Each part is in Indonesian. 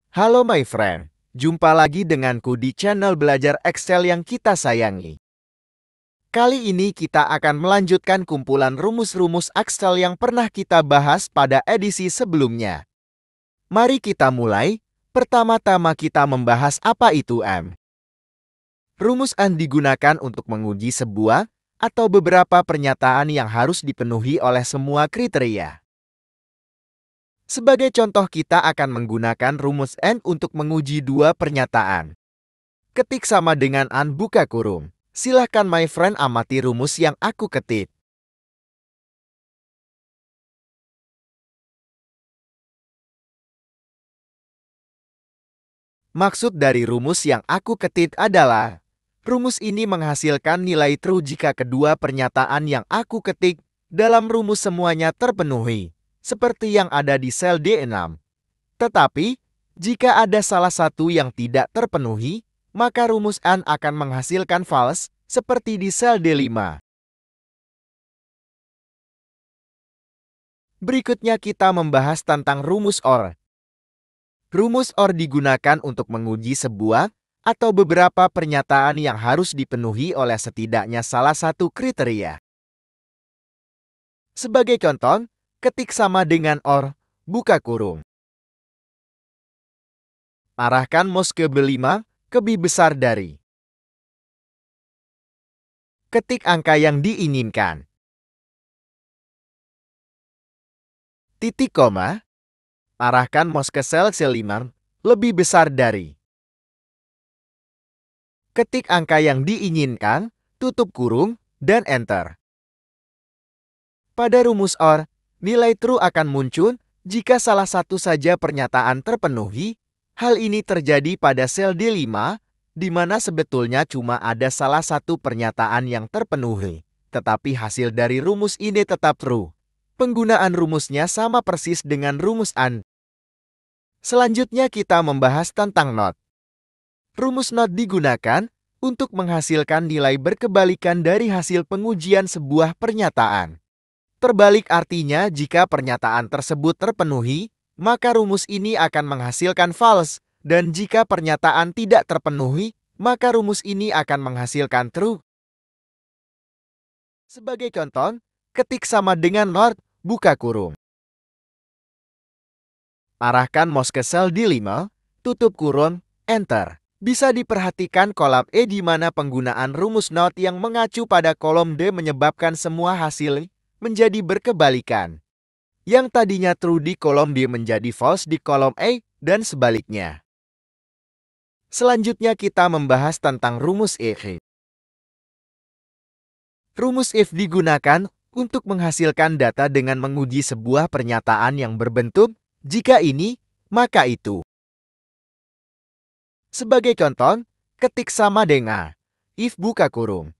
Halo my friend, jumpa lagi denganku di channel belajar Excel yang kita sayangi. Kali ini kita akan melanjutkan kumpulan rumus-rumus Excel yang pernah kita bahas pada edisi sebelumnya. Mari kita mulai. Pertama-tama kita membahas apa itu M. Rumus AND digunakan untuk menguji sebuah atau beberapa pernyataan yang harus dipenuhi oleh semua kriteria. Sebagai contoh, kita akan menggunakan rumus AND untuk menguji dua pernyataan. Ketik sama dengan AND buka kurung. Silahkan my friend amati rumus yang aku ketik. Maksud dari rumus yang aku ketik adalah, rumus ini menghasilkan nilai true jika kedua pernyataan yang aku ketik dalam rumus semuanya terpenuhi, seperti yang ada di sel D6. Tetapi, jika ada salah satu yang tidak terpenuhi, maka rumus AND akan menghasilkan false, seperti di sel D5. Berikutnya kita membahas tentang rumus OR. Rumus OR digunakan untuk menguji sebuah atau beberapa pernyataan yang harus dipenuhi oleh setidaknya salah satu kriteria. Sebagai contoh, ketik sama dengan OR, buka kurung. Arahkan mouse ke B5, lebih besar dari. Ketik angka yang diinginkan. Titik koma. Arahkan mouse ke sel C5, lebih besar dari. Ketik angka yang diinginkan, tutup kurung, dan enter. Pada rumus OR, nilai true akan muncul jika salah satu saja pernyataan terpenuhi. Hal ini terjadi pada sel D5, di mana sebetulnya cuma ada salah satu pernyataan yang terpenuhi. Tetapi hasil dari rumus ini tetap true. Penggunaan rumusnya sama persis dengan rumus AND. Selanjutnya kita membahas tentang NOT. Rumus NOT digunakan untuk menghasilkan nilai berkebalikan dari hasil pengujian sebuah pernyataan. Terbalik artinya jika pernyataan tersebut terpenuhi, maka rumus ini akan menghasilkan false, dan jika pernyataan tidak terpenuhi, maka rumus ini akan menghasilkan true. Sebagai contoh, ketik sama dengan NOT, buka kurung. Arahkan mouse ke sel D5, tutup kurung, enter. Bisa diperhatikan kolom E di mana penggunaan rumus NOT yang mengacu pada kolom D menyebabkan semua hasil menjadi berkebalikan. Yang tadinya true di kolom D menjadi false di kolom E, dan sebaliknya. Selanjutnya kita membahas tentang rumus if. Rumus if digunakan untuk menghasilkan data dengan menguji sebuah pernyataan yang berbentuk jika ini, maka itu. Sebagai contoh, ketik sama dengan if buka kurung.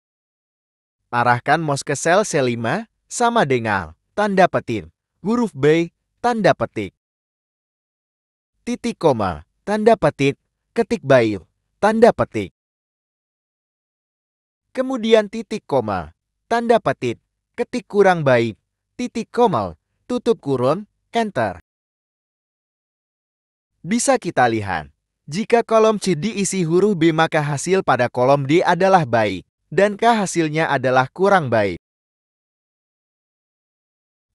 Arahkan mouse ke sel C5 sama dengan tanda petik, huruf B, tanda petik. Titik koma, tanda petik, ketik baik, tanda petik. Kemudian titik koma, tanda petik, ketik kurang baik, titik koma, tutup kurung, enter. Bisa kita lihat, jika kolom C diisi huruf B maka hasil pada kolom D adalah baik, dan K hasilnya adalah kurang baik.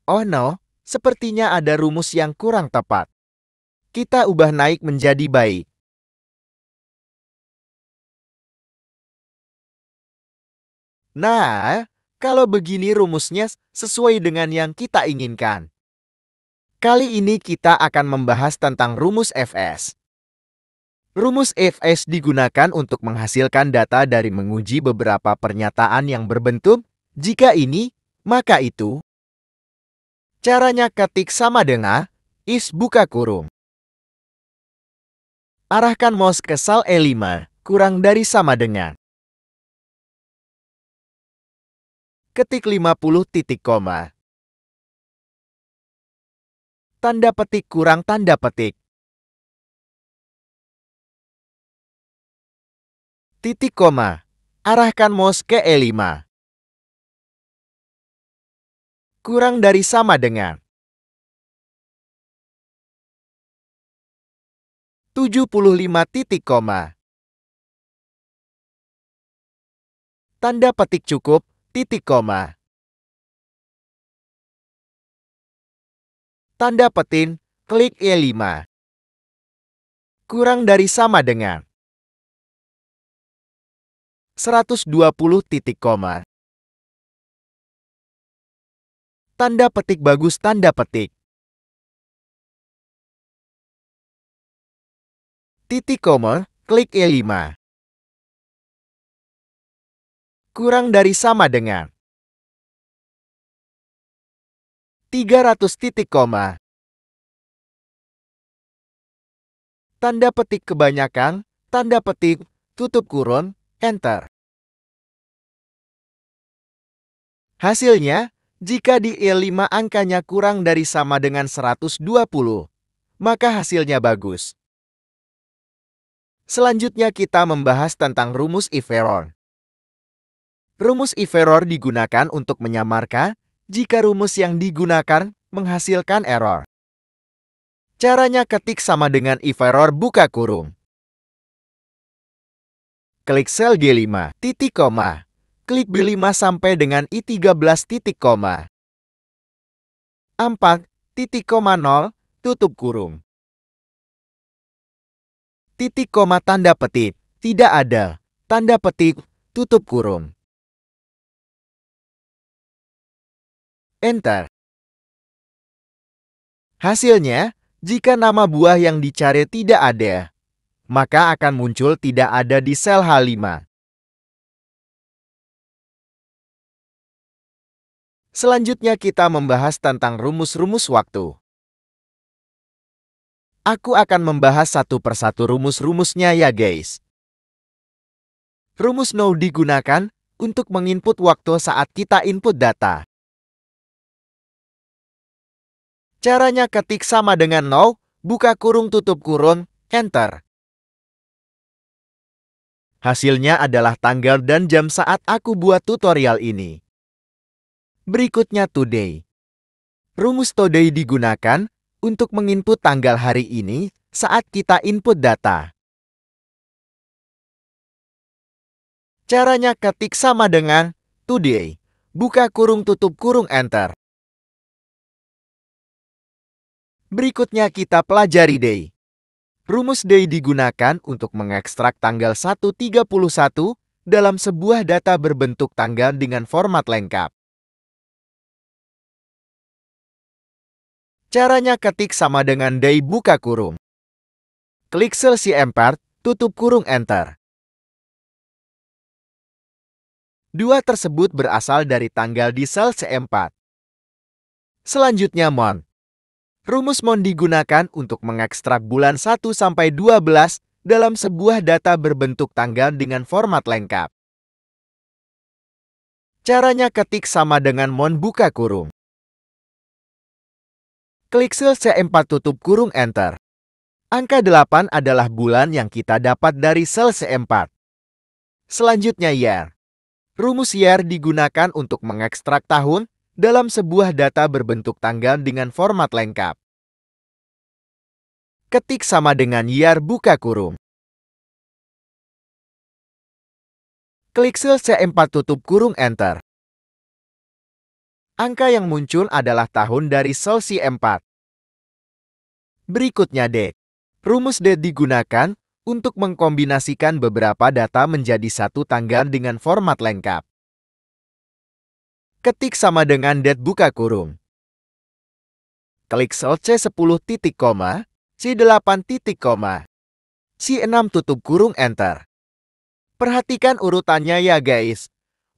Oh no, sepertinya ada rumus yang kurang tepat. Kita ubah naik menjadi baik. Nah, kalau begini rumusnya sesuai dengan yang kita inginkan. Kali ini kita akan membahas tentang rumus FS. Rumus FS digunakan untuk menghasilkan data dari menguji beberapa pernyataan yang berbentuk jika ini, maka itu. Caranya ketik sama dengan is buka kurung. Arahkan mouse ke sel E5, kurang dari sama dengan. Ketik 50 titik koma. Tanda petik kurang tanda petik. Titik koma. Arahkan mouse ke E5. Kurang dari sama dengan. 75 titik koma. Tanda petik cukup, titik koma. Tanda petin, klik E5. Kurang dari sama dengan 120 titik koma. Tanda petik bagus tanda petik. Titik koma, klik E5. Kurang dari sama dengan 300 titik koma. Tanda petik kebanyakan, tanda petik, tutup kurun, enter. Hasilnya, jika di E5 angkanya kurang dari sama dengan 120, maka hasilnya bagus. Selanjutnya kita membahas tentang rumus if error. Rumus if error digunakan untuk menyamarkan jika rumus yang digunakan menghasilkan error. Caranya ketik sama dengan if error buka kurung. Klik sel G5, titik koma. Klik B5 sampai dengan I13 titik koma. 4, titik koma 0, tutup kurung. Titik koma tanda petik, tidak ada. Tanda petik, tutup kurung. Enter. Hasilnya, jika nama buah yang dicari tidak ada, maka akan muncul tidak ada di sel H5. Selanjutnya kita membahas tentang rumus-rumus waktu. Aku akan membahas satu persatu rumus-rumusnya ya guys. Rumus now digunakan untuk menginput waktu saat kita input data. Caranya ketik sama dengan now, buka kurung tutup kurung, enter. Hasilnya adalah tanggal dan jam saat aku buat tutorial ini. Berikutnya today. Rumus today digunakan untuk menginput tanggal hari ini saat kita input data. Caranya ketik sama dengan today. Buka kurung tutup kurung enter. Berikutnya kita pelajari day. Rumus day digunakan untuk mengekstrak tanggal 1.31 dalam sebuah data berbentuk tanggal dengan format lengkap. Caranya ketik sama dengan day buka kurung. Klik sel C4, tutup kurung enter. Dua tersebut berasal dari tanggal di sel C4. Selanjutnya month. Rumus month digunakan untuk mengekstrak bulan 1 sampai 12 dalam sebuah data berbentuk tanggal dengan format lengkap. Caranya ketik sama dengan month buka kurung. Klik sel C4 tutup kurung enter. Angka 8 adalah bulan yang kita dapat dari sel C4. Selanjutnya year. Rumus year digunakan untuk mengekstrak tahun dalam sebuah data berbentuk tanggal dengan format lengkap. Ketik sama dengan year buka kurung. Klik sel C4 tutup kurung enter. Angka yang muncul adalah tahun dari sel C4. Berikutnya date. Rumus date digunakan untuk mengkombinasikan beberapa data menjadi satu tanggal dengan format lengkap. Ketik sama dengan date buka kurung. Klik sel C10 titik koma, C8 titik koma, C6 tutup kurung enter. Perhatikan urutannya ya guys.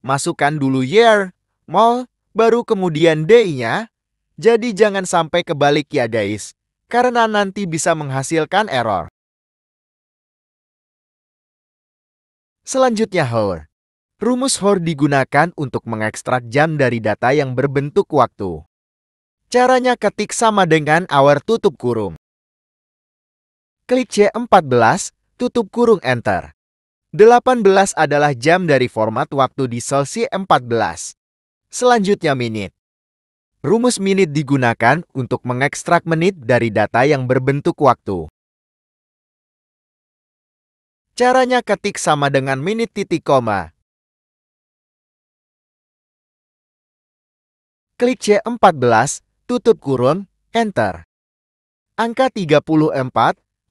Masukkan dulu year, month, baru kemudian day-nya. Jadi jangan sampai kebalik ya guys, karena nanti bisa menghasilkan error. Selanjutnya hour. Rumus hour digunakan untuk mengekstrak jam dari data yang berbentuk waktu. Caranya ketik sama dengan hour tutup kurung. Klik C14, tutup kurung enter. 18 adalah jam dari format waktu di sel C14. Selanjutnya minute. Rumus minute digunakan untuk mengekstrak menit dari data yang berbentuk waktu. Caranya ketik sama dengan menit titik koma. Klik C14, tutup kurung, Enter. Angka 34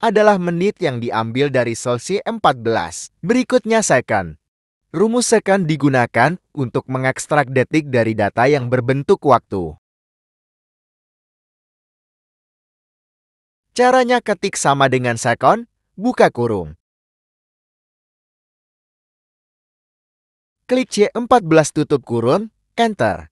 adalah menit yang diambil dari sel C14. Berikutnya second. Rumus second digunakan untuk mengekstrak detik dari data yang berbentuk waktu. Caranya ketik sama dengan second, buka kurung. Klik C14 tutup kurung, Enter.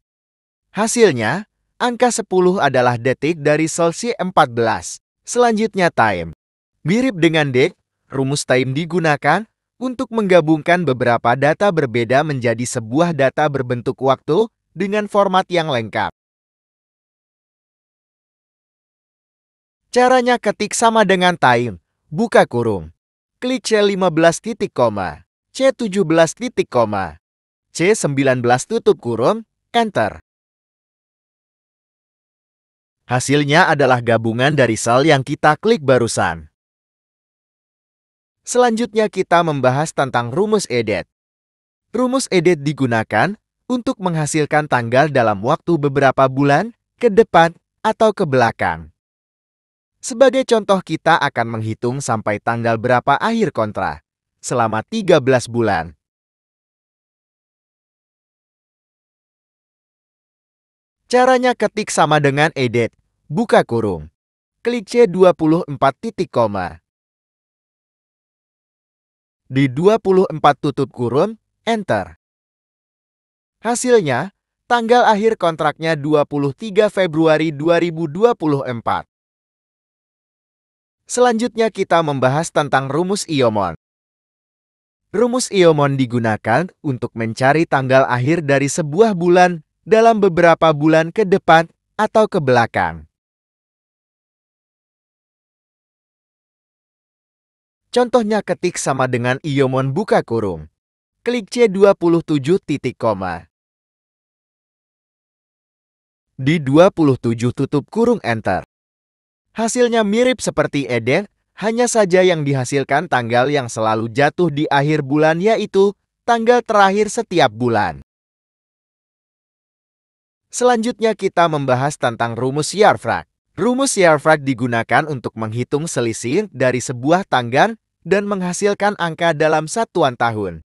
Hasilnya, angka 10 adalah detik dari sel C14. Selanjutnya time. Mirip dengan date, rumus time digunakan untuk menggabungkan beberapa data berbeda menjadi sebuah data berbentuk waktu dengan format yang lengkap. Caranya ketik sama dengan time. Buka kurung. Klik C15 titik koma, C17 titik koma, C19 tutup kurung, Enter. Hasilnya adalah gabungan dari sel yang kita klik barusan. Selanjutnya kita membahas tentang rumus edit. Rumus edit digunakan untuk menghasilkan tanggal dalam waktu beberapa bulan, ke depan, atau ke belakang. Sebagai contoh kita akan menghitung sampai tanggal berapa akhir kontrak, selama 13 bulan. Caranya ketik sama dengan edit. Buka kurung. Klik C24 titik koma. Di 24 tutup kurung, Enter. Hasilnya, tanggal akhir kontraknya 23 Februari 2024. Selanjutnya kita membahas tentang rumus Iomon. Rumus Iomon digunakan untuk mencari tanggal akhir dari sebuah bulan dalam beberapa bulan ke depan atau ke belakang. Contohnya ketik sama dengan Iomon buka kurung. Klik C27 titik koma. Di 27 tutup kurung, Enter. Hasilnya mirip seperti edit, hanya saja yang dihasilkan tanggal yang selalu jatuh di akhir bulan yaitu tanggal terakhir setiap bulan. Selanjutnya kita membahas tentang rumus Yarfrak. Rumus Yarfrak digunakan untuk menghitung selisih dari sebuah tanggal dan menghasilkan angka dalam satuan tahun.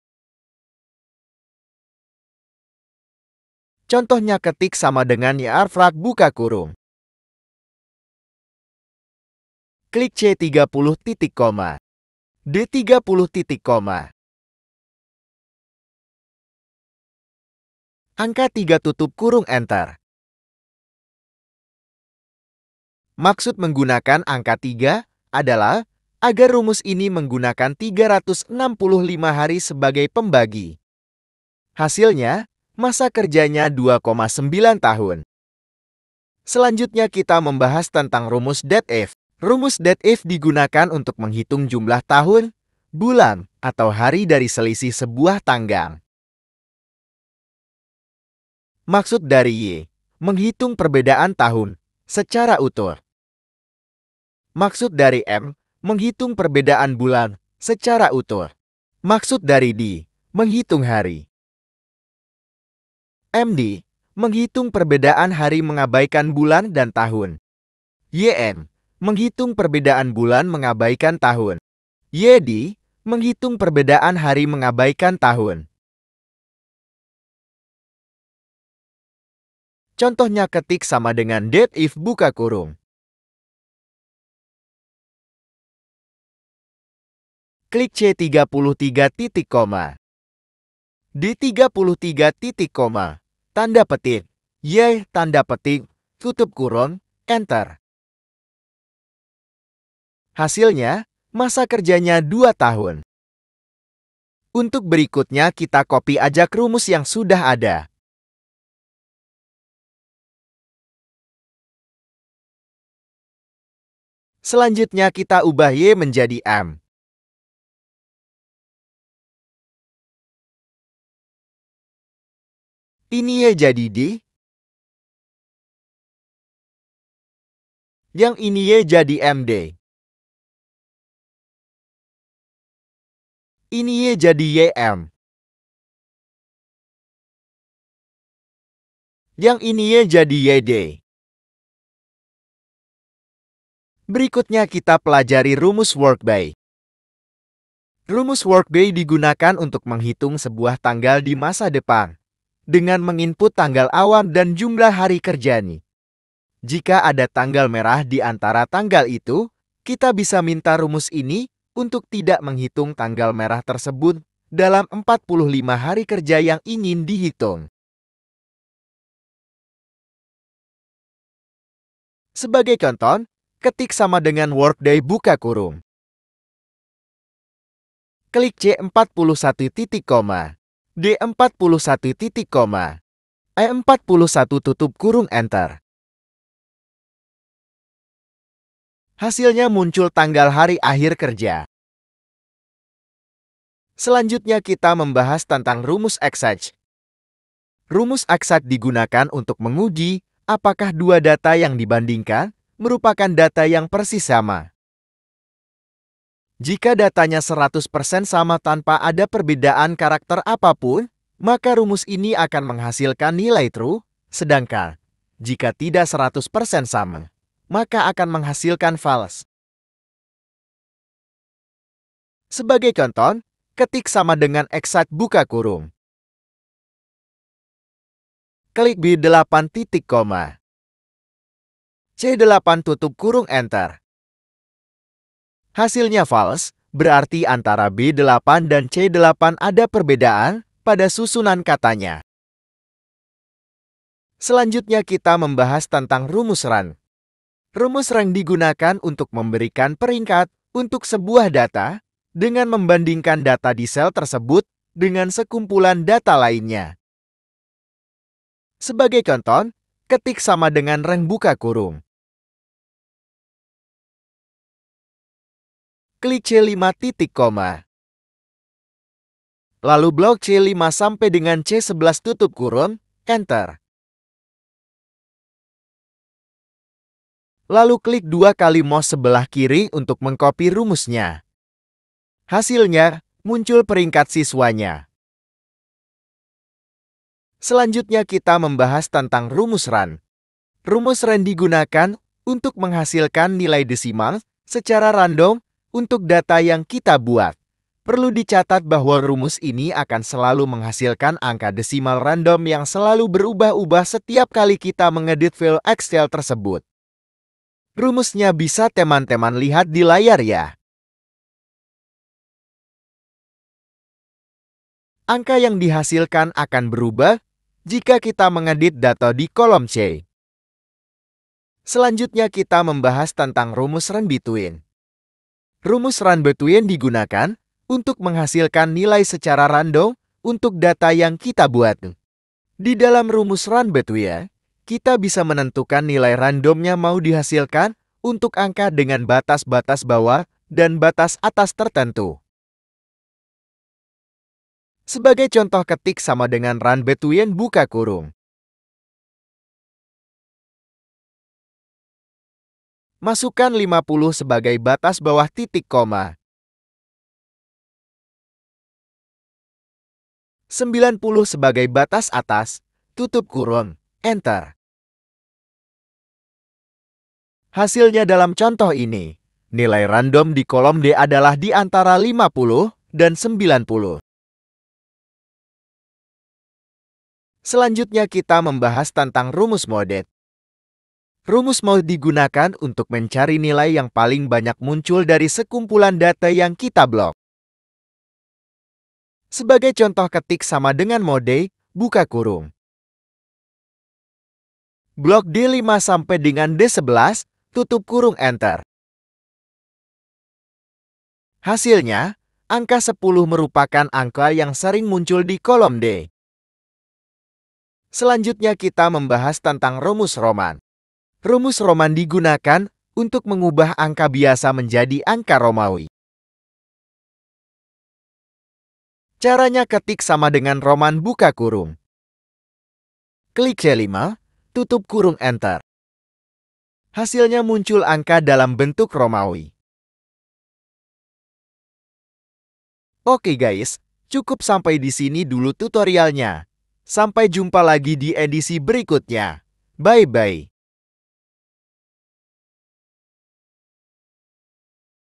Contohnya ketik sama dengan Yarfrak buka kurung. Klik C30 titik koma. D30 titik koma. Angka 3 tutup kurung, Enter. Maksud menggunakan angka 3 adalah agar rumus ini menggunakan 365 hari sebagai pembagi. Hasilnya, masa kerjanya 2,9 tahun. Selanjutnya kita membahas tentang rumus DETIF. Rumus DETIF digunakan untuk menghitung jumlah tahun, bulan, atau hari dari selisih sebuah tanggal. Maksud dari Y, menghitung perbedaan tahun secara utuh. Maksud dari M, menghitung perbedaan bulan secara utuh. Maksud dari D, menghitung hari. MD, menghitung perbedaan hari mengabaikan bulan dan tahun. YN, menghitung perbedaan bulan mengabaikan tahun. YD, menghitung perbedaan hari mengabaikan tahun. Contohnya ketik sama dengan DETIF buka kurung. Klik C33 titik koma. D33 titik koma. Tanda petik. Y tanda petik. Tutup kurung. Enter. Hasilnya, masa kerjanya 2 tahun. Untuk berikutnya kita copy ajak rumus yang sudah ada. Selanjutnya kita ubah Y menjadi M. Ini Y jadi D. Yang ini Y jadi MD. Ini Y jadi YM. Yang ini Y jadi YD. Berikutnya kita pelajari rumus workday. Rumus workday digunakan untuk menghitung sebuah tanggal di masa depan dengan menginput tanggal awal dan jumlah hari kerja nih. Jika ada tanggal merah di antara tanggal itu, kita bisa minta rumus ini untuk tidak menghitung tanggal merah tersebut dalam 45 hari kerja yang ingin dihitung. Sebagai contoh, ketik sama dengan workday buka kurung. Klik C41 titik koma, D41 titik koma, E41 tutup kurung enter. Hasilnya muncul tanggal hari akhir kerja. Selanjutnya kita membahas tentang rumus exact. Rumus exact digunakan untuk menguji apakah dua data yang dibandingkan merupakan data yang persis sama. Jika datanya 100% sama tanpa ada perbedaan karakter apapun, maka rumus ini akan menghasilkan nilai true, sedangkan jika tidak 100% sama, maka akan menghasilkan false. Sebagai contoh, ketik sama dengan exact buka kurung. Klik B8 titik koma. C8 tutup kurung enter. Hasilnya false, berarti antara B8 dan C8 ada perbedaan pada susunan katanya. Selanjutnya kita membahas tentang rumus rank. Rumus rank digunakan untuk memberikan peringkat untuk sebuah data dengan membandingkan data di sel tersebut dengan sekumpulan data lainnya. Sebagai contoh, ketik sama dengan rank buka kurung. Klik C5 titik koma. Lalu blok C5 sampai dengan C11 tutup kurung, enter. Lalu klik 2 kali mouse sebelah kiri untuk mengcopy rumusnya. Hasilnya, muncul peringkat siswanya. Selanjutnya kita membahas tentang rumus run. Rumus run digunakan untuk menghasilkan nilai desimal secara random untuk data yang kita buat. Perlu dicatat bahwa rumus ini akan selalu menghasilkan angka desimal random yang selalu berubah-ubah setiap kali kita mengedit file Excel tersebut. Rumusnya bisa teman-teman lihat di layar ya. Angka yang dihasilkan akan berubah jika kita mengedit data di kolom C. Selanjutnya kita membahas tentang rumus run between. Rumus run between digunakan untuk menghasilkan nilai secara random untuk data yang kita buat. Di dalam rumus run between, kita bisa menentukan nilai randomnya mau dihasilkan untuk angka dengan batas-batas bawah dan batas atas tertentu. Sebagai contoh ketik sama dengan run between buka kurung. Masukkan 50 sebagai batas bawah titik koma. 90 sebagai batas atas, tutup kurung, enter. Hasilnya dalam contoh ini, nilai random di kolom D adalah di antara 50 dan 90. Selanjutnya kita membahas tentang rumus mode. Rumus mode digunakan untuk mencari nilai yang paling banyak muncul dari sekumpulan data yang kita blok. Sebagai contoh ketik sama dengan mode, buka kurung. Blok D5 sampai dengan D11, tutup kurung enter. Hasilnya, angka 10 merupakan angka yang sering muncul di kolom D. Selanjutnya kita membahas tentang rumus Roman. Rumus Roman digunakan untuk mengubah angka biasa menjadi angka Romawi. Caranya ketik sama dengan Roman buka kurung. Klik C5, tutup kurung enter. Hasilnya muncul angka dalam bentuk Romawi. Oke guys, cukup sampai di sini dulu tutorialnya. Sampai jumpa lagi di edisi berikutnya. Bye-bye.